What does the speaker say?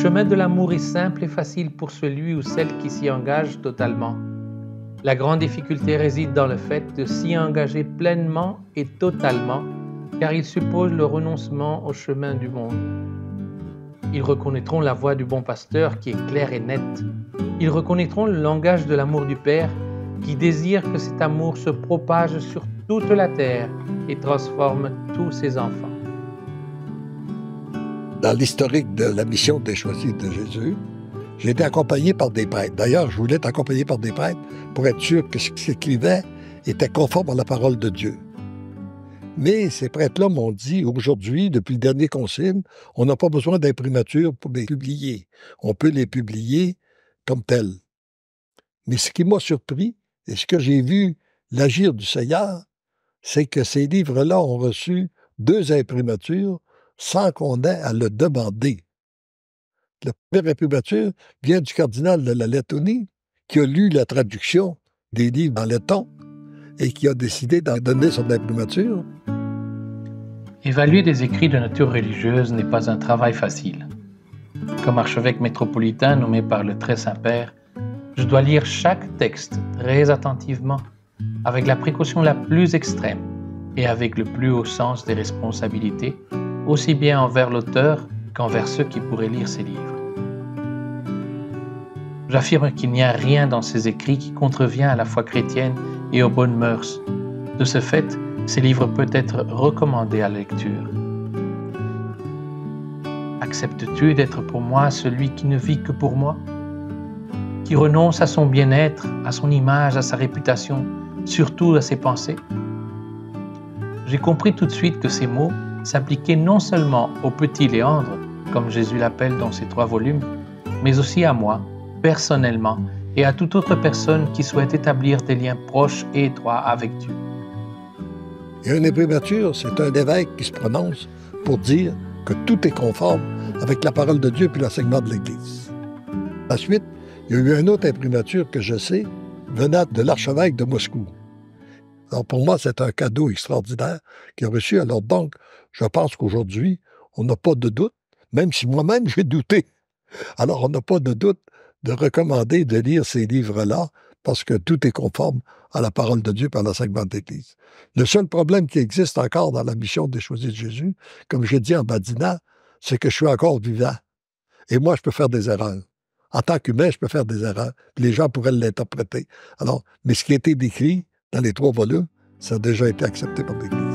chemin de l'amour est simple et facile pour celui ou celle qui s'y engage totalement. La grande difficulté réside dans le fait de s'y engager pleinement et totalement, car il suppose le renoncement au chemin du monde. Ils reconnaîtront la voix du bon pasteur qui est claire et nette. Ils reconnaîtront le langage de l'amour du Père qui désire que cet amour se propage sur toute la terre et transforme tous ses enfants. Dans l'historique de la mission des choisis de Jésus, j'ai été accompagné par des prêtres. D'ailleurs, je voulais être accompagné par des prêtres pour être sûr que ce qu'ils écrivaient était conforme à la parole de Dieu. Mais ces prêtres-là m'ont dit, aujourd'hui, depuis le dernier concile, on n'a pas besoin d'imprimature pour les publier. On peut les publier comme tels. Mais ce qui m'a surpris, et ce que j'ai vu l'agir du Seigneur, c'est que ces livres-là ont reçu 2 imprimatures sans qu'on ait à le demander. La première imprimature vient du cardinal de la Lettonie, qui a lu la traduction des livres en letton et qui a décidé d'en donner son imprimature. Évaluer des écrits de nature religieuse n'est pas un travail facile. Comme archevêque métropolitain nommé par le Très Saint-Père, je dois lire chaque texte très attentivement, avec la précaution la plus extrême et avec le plus haut sens des responsabilités, aussi bien envers l'auteur qu'envers ceux qui pourraient lire ces livres. J'affirme qu'il n'y a rien dans ces écrits qui contrevient à la foi chrétienne et aux bonnes mœurs. De ce fait, ces livres peuvent être recommandés à la lecture. Acceptes-tu d'être pour moi celui qui ne vit que pour moi, qui renonce à son bien-être, à son image, à sa réputation, surtout à ses pensées? J'ai compris tout de suite que ces mots s'appliquaient non seulement au petit Léandre, comme Jésus l'appelle dans ses 3 volumes, mais aussi à moi, personnellement, et à toute autre personne qui souhaite établir des liens proches et étroits avec Dieu. Et une imprimature, c'est un évêque qui se prononce pour dire que tout est conforme avec la parole de Dieu puis l'enseignement de l'Église. Ensuite, il y a eu une autre imprimature que je sais venant de l'archevêque de Moscou. Alors pour moi, c'est un cadeau extraordinaire qu'il a reçu. Alors donc, je pense qu'aujourd'hui, on n'a pas de doute, même si moi-même j'ai douté. Alors on n'a pas de doute de recommander de lire ces livres-là parce que tout est conforme à la parole de Dieu par l'enseignement de l'Église. Le seul problème qui existe encore dans la mission des choisis de Jésus, comme j'ai dit en badinant, c'est que je suis encore vivant. Et moi, je peux faire des erreurs. En tant qu'humain, je peux faire des erreurs. Les gens pourraient l'interpréter. Alors, mais ce qui a été décrit dans les 3 volumes, ça a déjà été accepté par l'Église.